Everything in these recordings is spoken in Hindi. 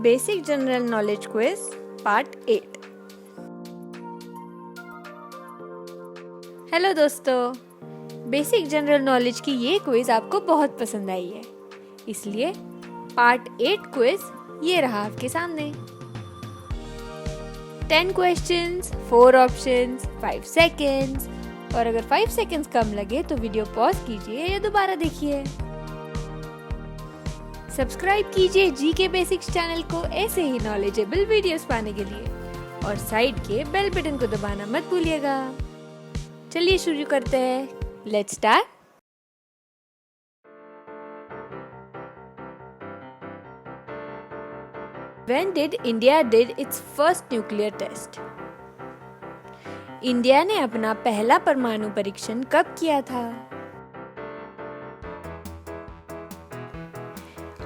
Basic general knowledge quiz part 8। Hello दोस्तों, बेसिक जनरल नॉलेज की ये क्विज आपको बहुत पसंद आई है, इसलिए पार्ट 8 क्विज ये रहा आपके सामने। 10 क्वेश्चंस, 4 ऑप्शंस, 5 सेकेंड्स, और अगर 5 सेकेंड्स कम लगे तो वीडियो पॉज कीजिए या दोबारा देखिए। सब्सक्राइब कीजिए जीके बेसिक्स चैनल को ऐसे ही नॉलेजेबल वीडियोस पाने के लिए, और साइड के बेल बटन को दबाना मत भूलिएगा। चलिए शुरू करते हैं। Let's start. When did India did its first nuclear test? India ने अपना पहला परमाणु परीक्षण कब किया था?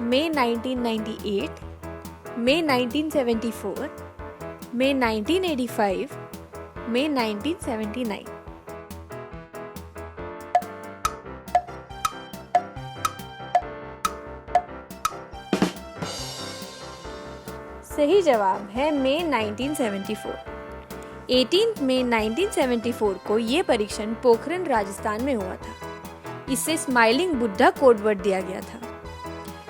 मई 1998, मई 1974, मई 1985, मई 1979। सही जवाब है मई 1974। 18 मई 1974 को ये परीक्षण पोखरण राजस्थान में हुआ था। इसे स्माइलिंग बुद्धा कोड वर्ड दिया गया था।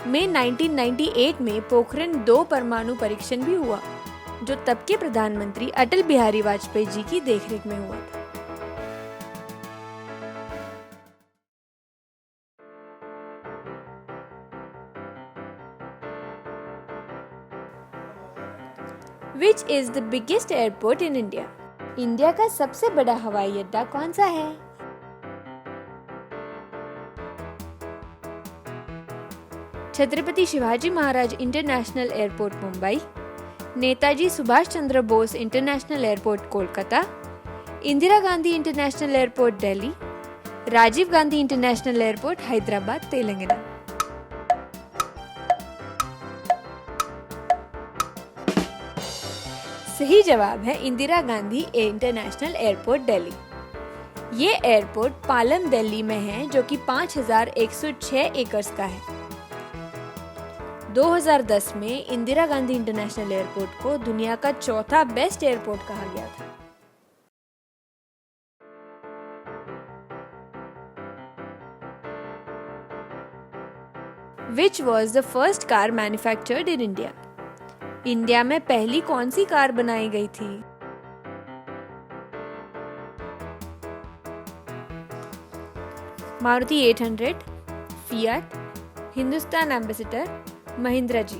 मई 1998 में पोखरण 2 परमाणु परीक्षण भी हुआ, जो तब के प्रधानमंत्री अटल बिहारी वाजपेयी जी की देखरेख में हुआ था। Which is the biggest airport in India? India का सबसे बड़ा हवाई अड्डा कौन सा है? Chhatrapati Shivaji Maharaj international airport Mumbai, Netaji Subhash Chandra Bose international airport Kolkata, Indira Gandhi international airport Delhi, Rajiv Gandhi international airport Hyderabad Telangana. सही जवाब है इंदिरा गांधी इंटरनेशनल एयरपोर्ट दिल्ली। ये एयरपोर्ट पालम दिल्ली में है, जो कि 5106 एकड़ का है। 2010 में इंदिरा गांधी इंटरनेशनल एयरपोर्ट को दुनिया का चौथा बेस्ट एयरपोर्ट कहा गया था। Which was the first car manufactured in India? India में पहली कौन सी कार बनाई गई थी? मारुति 800, फिएट, हिंदुस्तान एम्बेसडर, महिंद्रा जी।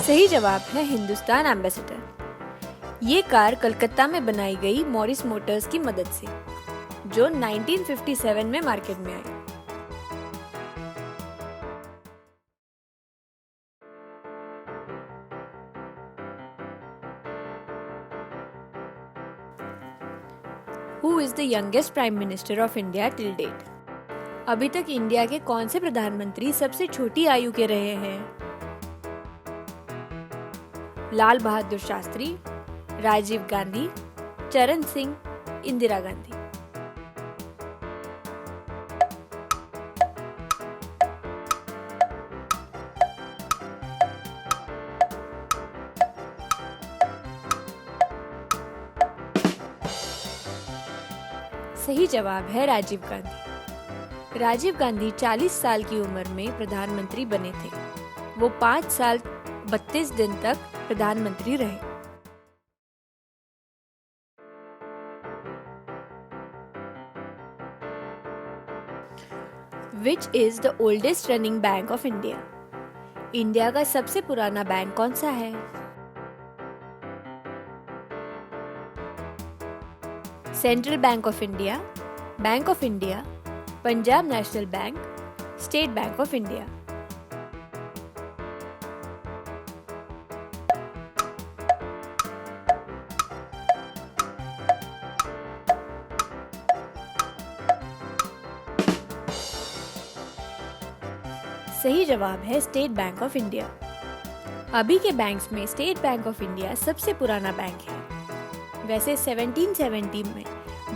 सही जवाब है हिंदुस्तान एम्बेसडर। ये कार कलकत्ता में बनाई गई मॉरिस मोटर्स की मदद से, जो 1957 में मार्केट में आई। Who is the youngest Prime Minister of India till date? अभी तक इंडिया के कौन से प्रधानमंत्री सबसे छोटी आयु के रहे हैं? लाल बहादुर शास्त्री, राजीव गांधी, चरण सिंह, इंदिरा गांधी। सही जवाब है राजीव गांधी। राजीव गांधी 40 साल की उम्र में प्रधानमंत्री बने थे। वो 5 साल 32 दिन तक प्रधानमंत्री रहे। Which is the oldest running bank of India? India का सबसे पुराना बैंक कौन सा है? Central bank of India, bank of India, Punjab national bank, state bank of India. सही जवाब है स्टेट बैंक ऑफ इंडिया। अभी के बैंक्स में स्टेट बैंक ऑफ इंडिया सबसे पुराना बैंक है। वैसे 1770 में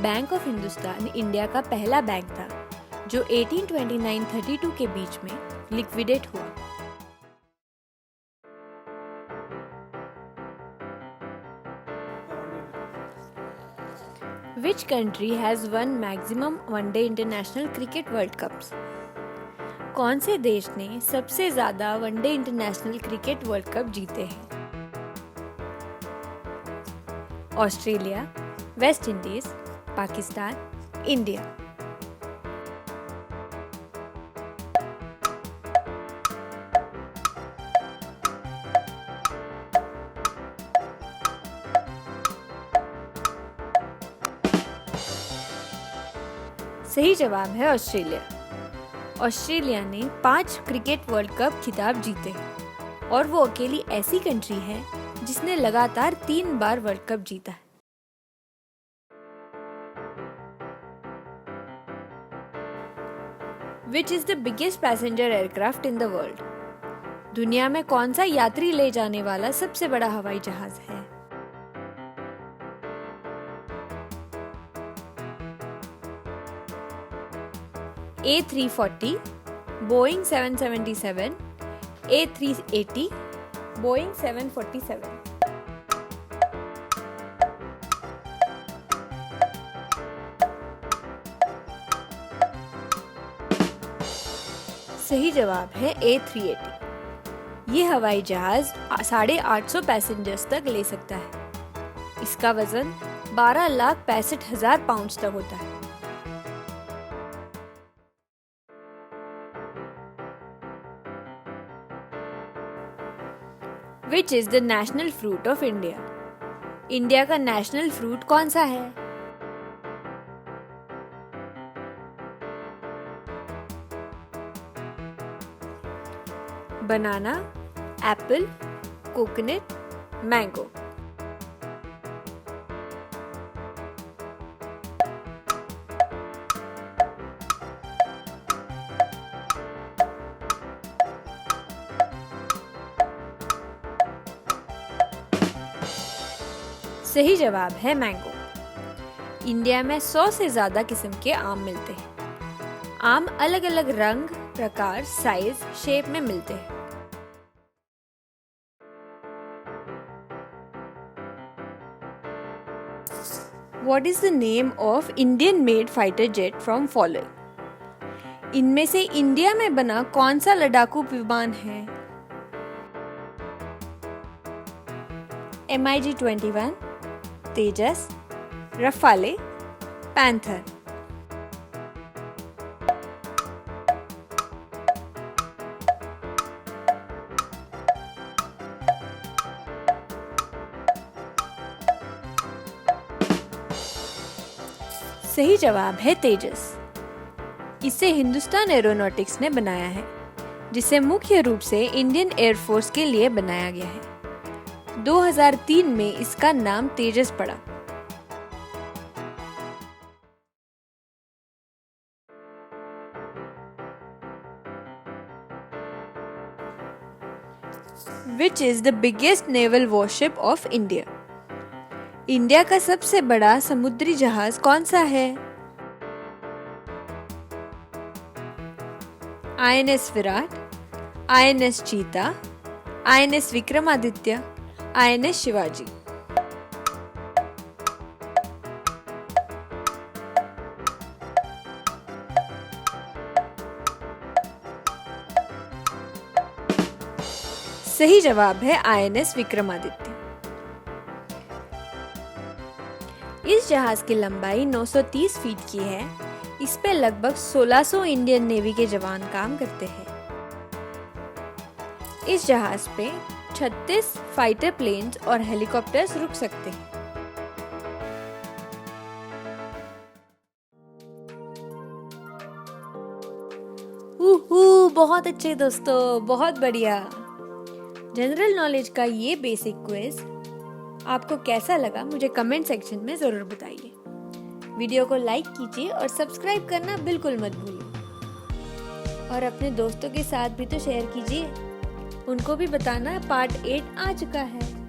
बैंक ऑफ हिंदुस्तान इंडिया का पहला बैंक था, जो 1829-32 के बीच में लिक्विडेट हुआ। Which country has won maximum one-day international cricket World Cups? कौन से देश ने सबसे ज्यादा one day international cricket world cup जीते हैं? Australia, West Indies, Pakistan, India. सही जवाब है ऑस्ट्रेलिया। ऑस्ट्रेलिया ने 5 क्रिकेट वर्ल्ड कप खिताब जीते हैं और वो अकेली ऐसी कंट्री है जिसने लगातार 3 बार वर्ल्ड कप जीता है। Which is the biggest passenger aircraft in the world? दुनिया में कौन सा यात्री ले जाने वाला सबसे बड़ा हवाई जहाज है? A340, Boeing 777, A380, Boeing 747। सही जवाब है A380। ये हवाई जहाज 850 पैसेंजर्स तक ले सकता है। इसका वजन 12,65,000 पाउंड तक होता है। Which is the national fruit of India? India का नेशनल फ्रूट कौन सा है? बनाना, एप्पल, कोकोनट, मैंगो। सही जवाब है मैंगो। इंडिया में 100 से ज्यादा किस्म के आम मिलते हैं। आम अलग अलग रंग, प्रकार, साइज, शेप में मिलते हैं। What is the name of Indian made fighter jet from following? इनमें से इंडिया में बना कौन सा लड़ाकू विमान है? MiG-21, तेजस, रफाले, पैंथर। सही जवाब है तेजस। इसे हिंदुस्तान एरोनॉटिक्स ने बनाया है, जिसे मुख्य रूप से इंडियन एयरफोर्स के लिए बनाया गया है। 2003 में इसका नाम तेजस पड़ा। Which is the biggest naval warship of India? India का सबसे बड़ा समुद्री जहाज कौन सा है? INS विराट, INS चीता, INS विक्रमादित्य, INS शिवाजी। सही जवाब है INS विक्रमादित्य। इस जहाज की लंबाई 930 फीट की है। इस पे लगभग 1600 इंडियन नेवी के जवान काम करते हैं। इस जहाज पे 36 फाइटर प्लेन्स और हेलीकॉप्टर्स रुक सकते हैं। बहुत अच्छे दोस्तों, बहुत बढ़िया। जनरल नॉलेज का ये बेसिक क्विज आपको कैसा लगा मुझे कमेंट सेक्शन में जरूर बताइए। वीडियो को लाइक कीजिए और सब्सक्राइब करना बिल्कुल मत भूलिए और अपने दोस्तों के साथ भी तो शेयर कीजिए। उनको भी बताना पार्ट 8 आ चुका है।